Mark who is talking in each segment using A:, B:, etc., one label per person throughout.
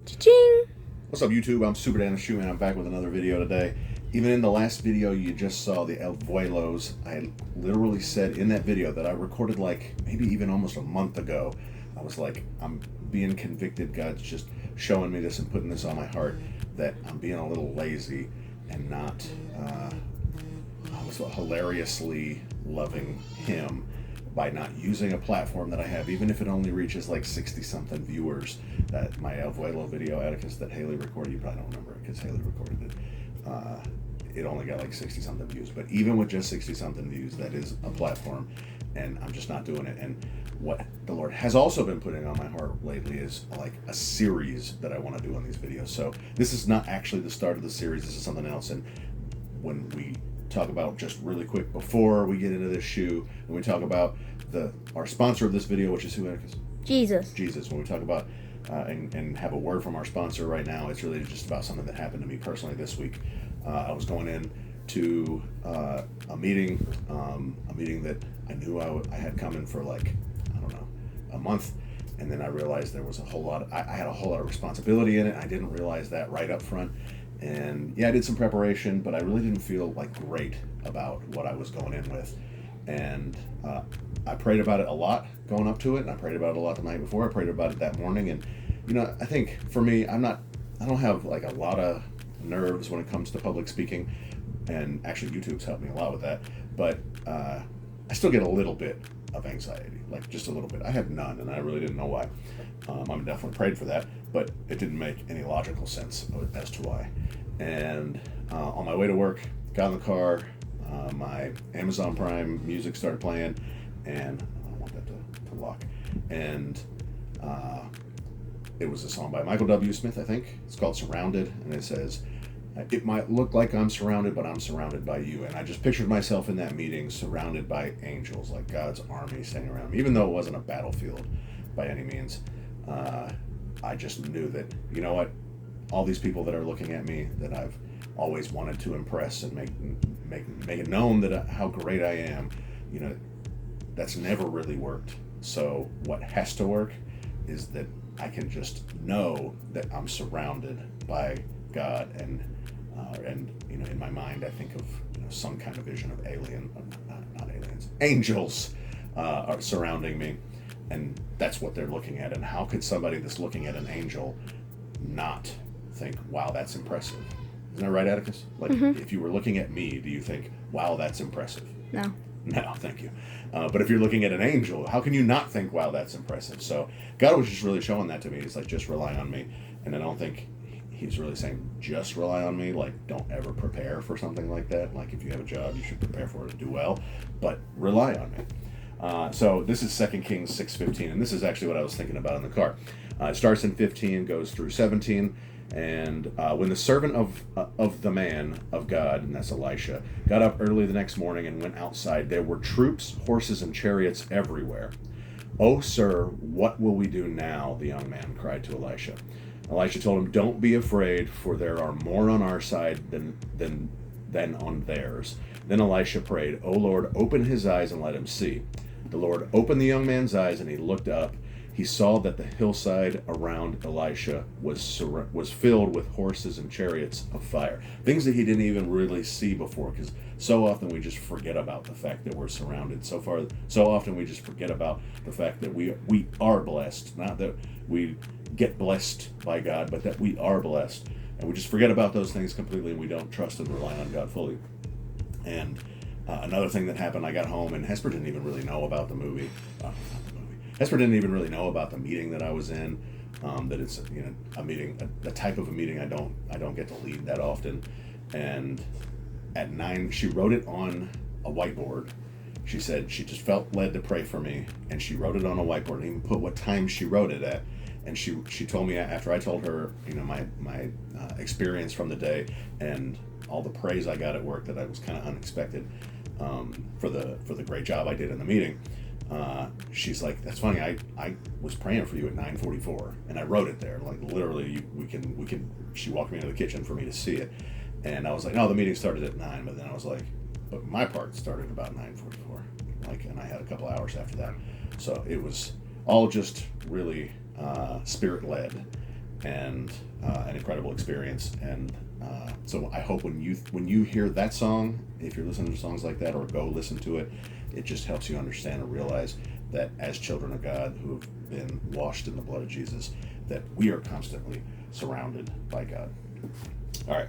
A: Cha-ching!
B: What's up, YouTube? I'm Super Dan Shoeman. I'm back with another video today. Even in the last video you just saw, the El Vuelos, I literally said in that video that I recorded like maybe even almost a month ago. I was like, I'm being convicted. God's just showing me this and putting this on my heart that I'm being a little lazy and not, I was hilariously loving Him by not using a platform that I have, even if it only reaches like 60-something viewers. That my El Vuelo video, Atticus, that Haley recorded, you probably don't remember it because Haley recorded it. It only got like 60-something views. But even with just 60-something views, that is a platform, and I'm just not doing it. And what the Lord has also been putting on my heart lately is like a series that I want to do on these videos. So this is not actually the start of the series. This is something else. And when we talk about, just really quick before we get into this shoe, when we talk about our sponsor of this video, which is who, Atticus?
A: Jesus.
B: When we talk about and have a word from our sponsor right now, it's really just about something that happened to me personally this week. I was going in to a meeting that I knew I had coming for like, I don't know, a month. And then I realized there was I had a whole lot of responsibility in it. I didn't realize that right up front. And yeah, I did some preparation, but I really didn't feel like great about what I was going in with. And I prayed about it a lot going up to it, and I prayed about it a lot the night before. I prayed about it that morning, and I think for me, I don't have like a lot of nerves when it comes to public speaking, and actually YouTube's helped me a lot with that. But I still get a little bit of anxiety, like just a little bit. I had none, and I really didn't know why. I'm definitely prayed for that, but it didn't make any logical sense as to why. And on my way to work, got in the car, my Amazon Prime music started playing, and I don't want that to lock. And it was a song by Michael W. Smith, I think. It's called Surrounded, and it says, "It might look like I'm surrounded, but I'm surrounded by you." And I just pictured myself in that meeting surrounded by angels, like God's army standing around me, even though it wasn't a battlefield by any means. I just knew that, you know what, all these people that are looking at me, that I've always wanted to impress and make it known that how great I am, that's never really worked. So what has to work is that I can just know that I'm surrounded by God, and in my mind I think of some kind of vision of not aliens, angels are surrounding me, and that's what they're looking at. And how could somebody that's looking at an angel not think, wow, that's impressive? Isn't that right, Atticus? Like, if you were looking at me, do you think, wow, that's impressive?
A: No.
B: No, thank you. But if you're looking at an angel, how can you not think, wow, that's impressive? So God was just really showing that to me. He's like, just rely on me. And I don't think He's really saying, just rely on me. Like, don't ever prepare for something like that. Like, if you have a job, you should prepare for it and do well. But rely on me. So this is 2 Kings 6:15, and this is actually what I was thinking about in the car. It starts in 15, goes through 17. And when the servant of the man of God, and that's Elisha, got up early the next morning and went outside, there were troops, horses, and chariots everywhere. "Oh, sir, what will we do now?" the young man cried to Elisha. Elisha told him, "Don't be afraid, for there are more on our side than on theirs." Then Elisha prayed, "O Lord, open his eyes and let him see." The Lord opened the young man's eyes, and he looked up. He saw that the hillside around Elisha was filled with horses and chariots of fire. Things that he didn't even really see before, because so often we just forget about the fact that we're surrounded. So often we just forget about the fact that we are blessed. Not that we get blessed by God, but that we are blessed. And we just forget about those things completely, and we don't trust and rely on God fully. And another thing that happened, I got home, and Hesper didn't even really know about the movie. Hesper didn't even really know about the meeting that I was in. That it's a meeting, a type of a meeting I don't get to lead that often. And at 9, she wrote it on a whiteboard. She said she just felt led to pray for me, and she wrote it on a whiteboard and even put what time she wrote it at. And she told me, after I told her my experience from the day and all the praise I got at work, that I was kind of unexpected for the great job I did in the meeting. She's like, "That's funny. I was praying for you at 9:44, and I wrote it there. Like, literally, we can." She walked me into the kitchen for me to see it, and I was like, "No, the meeting started at 9." But then I was like, "But my part started about 9:44." Like, and I had a couple hours after that, so it was all just really spirit led. and an incredible experience. And so I hope when you hear that song, if you're listening to songs like that, or go listen to it, it just helps you understand and realize that as children of God who have been washed in the blood of Jesus, that we are constantly surrounded by God. All right,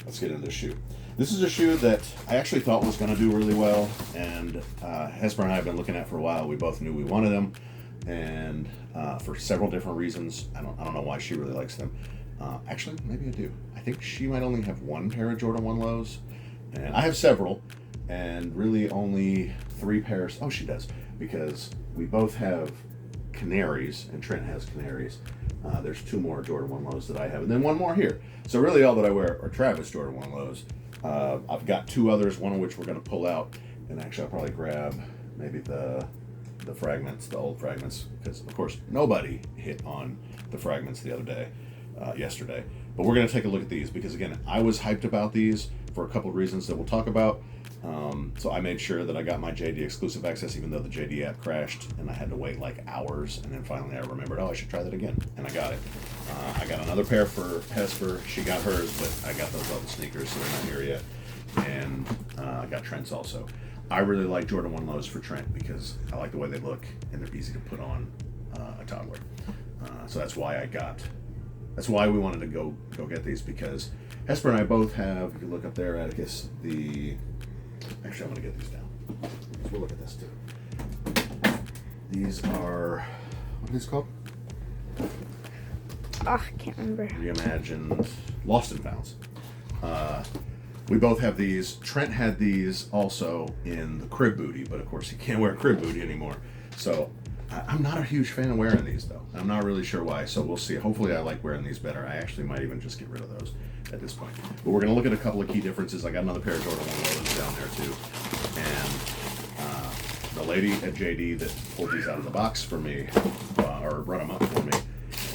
B: let's get into this shoe. This is a shoe that I actually thought was going to do really well, and Hesper and I have been looking at for a while. We both knew we wanted them, and for several different reasons. I don't know why she really likes them. Actually, maybe I do. I think she might only have one pair of Jordan 1 lows, and I have several, and really only 3 pairs. Oh, she does, because we both have canaries, and Trent has canaries. There's 2 more Jordan 1 lows that I have, and then 1 more here. So really all that I wear are Travis Jordan 1 lows. I've got 2 others, one of which we're going to pull out, and actually I'll probably grab maybe the fragments, the old fragments, because of course nobody hit on the fragments the other day, yesterday. But we're going to take a look at these, because again, I was hyped about these for a couple of reasons that we'll talk about. So I made sure that I got my JD exclusive access, even though the JD app crashed and I had to wait like hours, and then finally I remembered, I should try that again, and I got it. I got another pair for Hesper. She got hers, but I got those other sneakers, so they're not here yet. And I got Trent's also. I really like Jordan 1 lows for Trent because I like the way they look and they're easy to put on a toddler. So that's why we wanted to go get these, because Hesper and I both have, if you look up there, Atticus, actually I'm going to get these down. We'll look at this too. These are, what are these called?
A: I can't remember.
B: Reimagined Lost and Founds. We both have these. Trent had these also in the crib booty, but of course he can't wear crib booty anymore. So I'm not a huge fan of wearing these though. I'm not really sure why, so we'll see. Hopefully I like wearing these better. I actually might even just get rid of those at this point. But we're going to look at a couple of key differences. I got another pair of Jordan 1 lows down there too. And the lady at JD that pulled these out of the box for me, or brought them up for me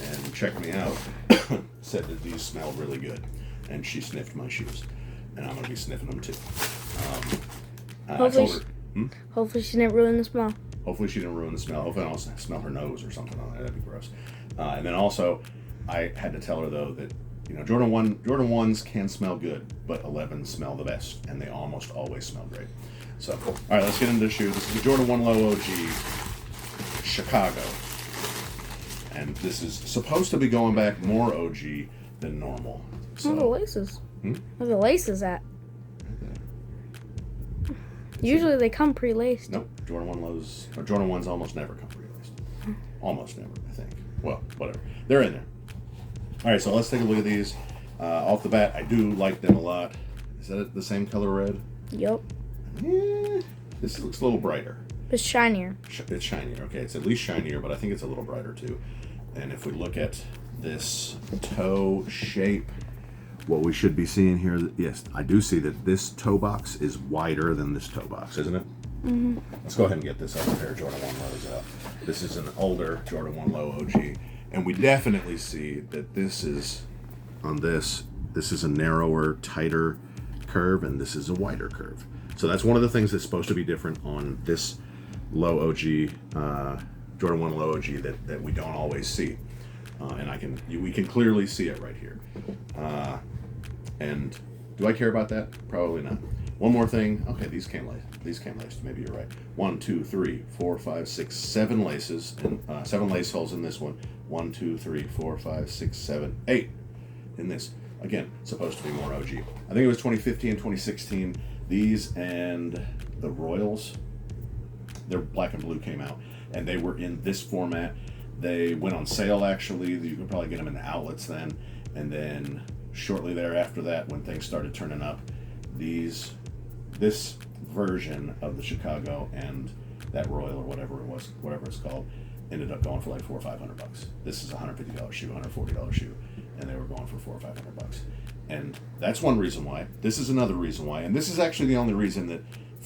B: and checked me out, said that these smell really good. And she sniffed my shoes. And I'm going to be sniffing them too.
A: Hopefully she didn't ruin the smell.
B: Hopefully she didn't ruin the smell. Hopefully I don't smell her nose or something on there. That'd be gross. And then also, I had to tell her though that, Jordan 1s can smell good, but 11s smell the best, and they almost always smell great. So, all right, let's get into the shoe. This is the Jordan 1 Low OG Chicago, and this is supposed to be going back more OG than normal. So,
A: Where are the laces? Where are the laces at?
B: Okay.
A: Usually they come pre-laced.
B: Nope. Jordan 1 Lows, or Jordan 1s almost never come pre-laced. Almost never, I think. Well, whatever. They're in there. All right, so let's take a look at these. Off the bat, I do like them a lot. Is that the same color red?
A: Yup.
B: This looks a little brighter.
A: It's shinier.
B: It's shinier, okay. It's at least shinier, but I think it's a little brighter too. And if we look at this toe shape, what we should be seeing here, yes, I do see that this toe box is wider than this toe box, isn't it? Mm-hmm. Let's go ahead and get this other pair of Jordan 1 lows out. This is an older Jordan 1 Low OG. And we definitely see that this is a narrower, tighter curve, and this is a wider curve. So that's one of the things that's supposed to be different on this Low OG, Jordan 1 Low OG that we don't always see. And we can clearly see it right here. And do I care about that? Probably not. One more thing. Okay, these came laced. Maybe you're right. 1, 2, 3, 4, 5, 6, 7 laces, and 7 lace holes in this one. 1, 2, 3, 4, 5, 6, 7, 8 in this. Again, supposed to be more OG. I think it was 2015, 2016. These and the Royals, their black and blue came out, and they were in this format. They went on sale, actually. You could probably get them in the outlets then. And then shortly thereafter that, when things started turning up, this version of the Chicago and that Royal or whatever it's called, ended up going for like $400 or $500. This is a $150 shoe, $140 shoe, and they were going for $400 or $500. And that's one reason why. This is another reason why, and this is actually the only reason that,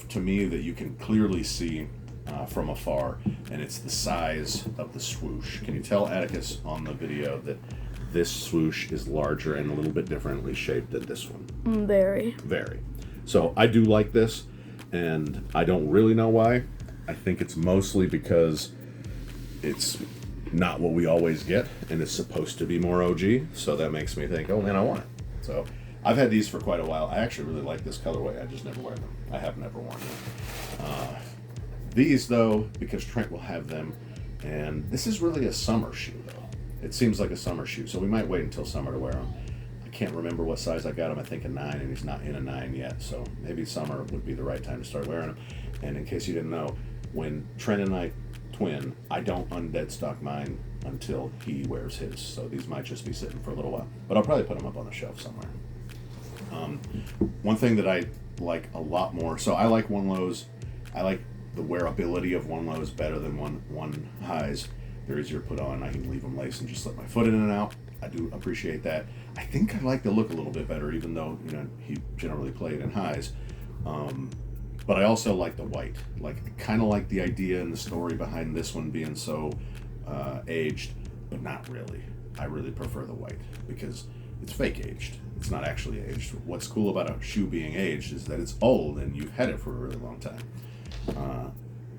B: to me, that you can clearly see from afar, and it's the size of the swoosh. Can you tell, Atticus, on the video that this swoosh is larger and a little bit differently shaped than this one?
A: Very.
B: So I do like this, and I don't really know why. I think it's mostly because it's not what we always get, and it's supposed to be more OG, so that makes me think, oh man, I want it. So I've had these for quite a while. I actually really like this colorway. I just never wear them. I have never worn them. These, though, because Trent will have them, and this is really a summer shoe, though. It seems like a summer shoe, so we might wait until summer to wear them. I can't remember what size I got him. I think a 9, and he's not in a 9 yet, so maybe summer would be the right time to start wearing them. And in case you didn't know, when Trent and I twin, I don't undead stock mine until he wears his, so these might just be sitting for a little while. But I'll probably put them up on the shelf somewhere. One thing that I like a lot more, so I like One Lows. I like the wearability of One Lows better than one highs. They're easier to put on. I can leave them laced and just slip my foot in and out. I do appreciate that. I think I like the look a little bit better, even though he generally played in highs. But I also like the white. Like, kind of like the idea and the story behind this one being so aged, but not really. I really prefer the white because it's fake aged. It's not actually aged. What's cool about a shoe being aged is that it's old and you've had it for a really long time.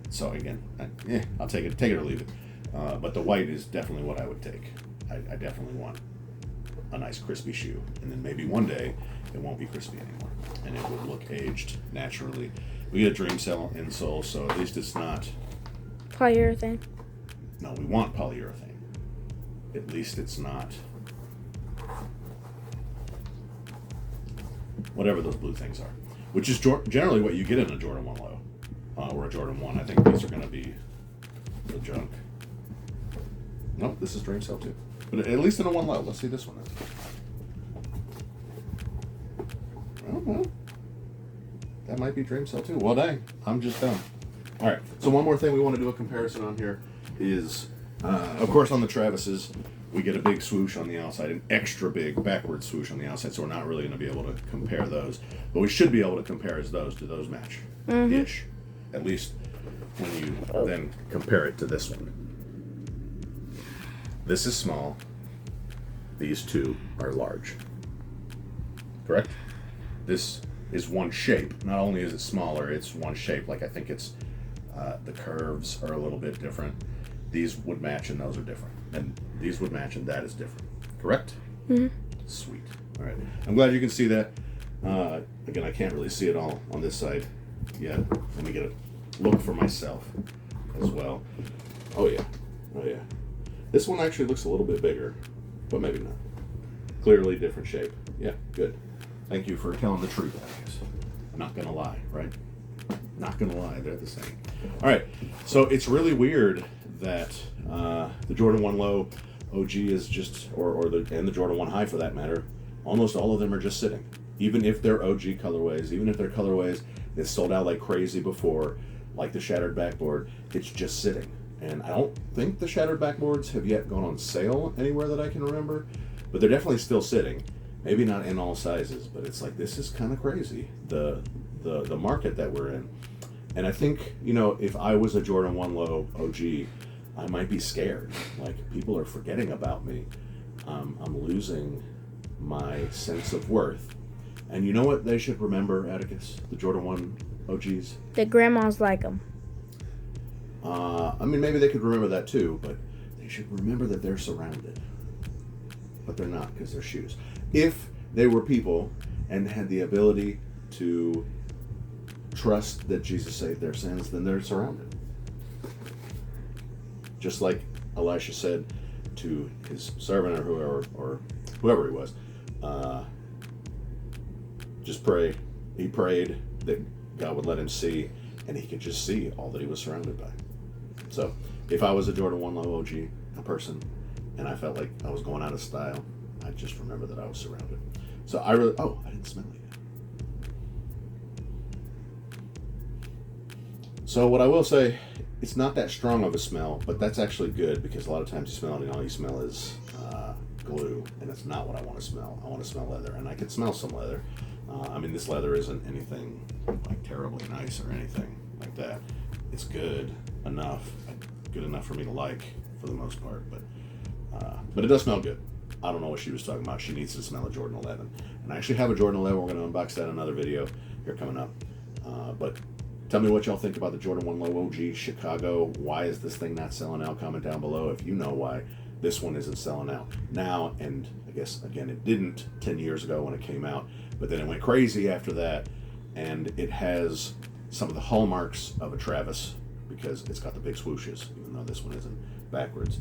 B: So again, I'll take it or leave it. But the white is definitely what I would take. I definitely want a nice crispy shoe, and then maybe one day it won't be crispy anymore, and it will look aged naturally. We get a Dream Cell insole, so at least it's not
A: Polyurethane.
B: No, we want polyurethane. At least it's not whatever those blue things are, which is generally what you get in a Jordan 1 Low or a Jordan 1. I think these are going to be the junk. Nope, this is Dream Cell too. But at least in a 1 Low. Let's see this one. Well, that might be Dream Cell too. Well, dang, I'm just dumb. All right, so one more thing we want to do a comparison on here is, of course, on the Travises, we get a big swoosh on the outside, an extra big backward swoosh on the outside, so we're not really going to be able to compare those. But we should be able to compare as those. Do those match? Ish. At least when you then compare it to this one. This is small. These two are large. Correct? This is one shape. Not only is it smaller, it's one shape. Like, I think it's the curves are a little bit different. These would match and those are different. And these would match and that is different. Correct?
A: Mm-hmm.
B: Sweet. All right. I'm glad you can see that. Again, I can't really see it all on this side yet. Let me get a look for myself as well. Oh, yeah. Oh, yeah. This one actually looks a little bit bigger, but maybe not. Clearly different shape. Yeah, good. Thank you for telling the truth, I guess. Not gonna lie, right? Not gonna lie, they're the same. All right, so it's really weird that the Jordan 1 Low OG is just, and the Jordan 1 High for that matter, almost all of them are just sitting. Even if they're OG colorways, even if they're colorways that sold out like crazy before, like the Shattered Backboard, it's just sitting. And I don't think the Shattered Backboards have yet gone on sale anywhere that I can remember, but they're definitely still sitting. Maybe not in all sizes, but it's like, this is kind of crazy, the market that we're in. And I think, if I was a Jordan 1 Low OG, I might be scared. Like, people are forgetting about me. I'm losing my sense of worth. And you know what they should remember, Atticus, the Jordan 1 OGs?
A: The grandmas like them.
B: Maybe they could remember that too, but they should remember that they're surrounded. But they're not, because they're shoes. If they were people and had the ability to trust that Jesus saved their sins, then they're surrounded. Just like Elisha said to his servant or whoever he was, just pray. He prayed that God would let him see, and he could just see all that he was surrounded by. So if I was a Jordan 1 Low OG, a person, and I felt like I was going out of style, I just remember that I was surrounded. So I didn't smell it yet. So what I will say, it's not that strong of a smell, but that's actually good, because a lot of times you smell it and all you smell is glue, and that's not what I want to smell. I want to smell leather, and I can smell some leather. This leather isn't anything like terribly nice or anything like that. It's good enough for me to like for the most part, but it does smell good. I don't know what she was talking about. She needs to smell a Jordan 11, and I actually have a Jordan 11. We're going to unbox that in another video here coming up. But Tell me what y'all think about the Jordan 1 Low OG Chicago. Why is this thing not selling out? Comment down below if you know why this one isn't selling out now. And I guess, again, it didn't 10 years ago when it came out, but then it went crazy after that. And it has some of the hallmarks of a Travis because it's got the big swooshes, even though this one isn't backwards.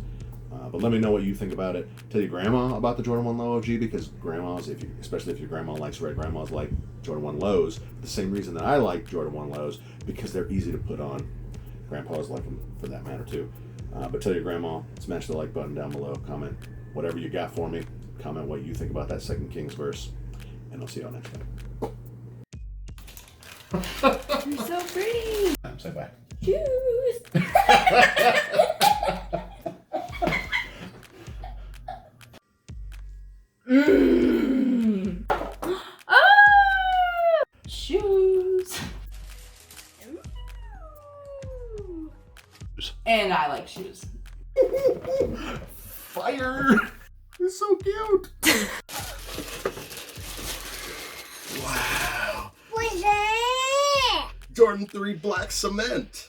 B: But let me know what you think about it. Tell your grandma about the Jordan 1 Low OG, because grandmas, especially if your grandma likes red, grandmas like Jordan 1 Lows. The same reason that I like Jordan 1 Lows, because they're easy to put on. Grandpas like them for that matter too. But tell your grandma, smash the like button down below, comment whatever you got for me, comment what you think about that second Kings verse, and I'll see y'all next time.
A: You're so pretty.
B: Say bye.
A: Shoes.
C: Ah! Shoes. And I like shoes.
B: Fire! It's so cute.
D: Wow. What's that? Jordan 3 Black Cement.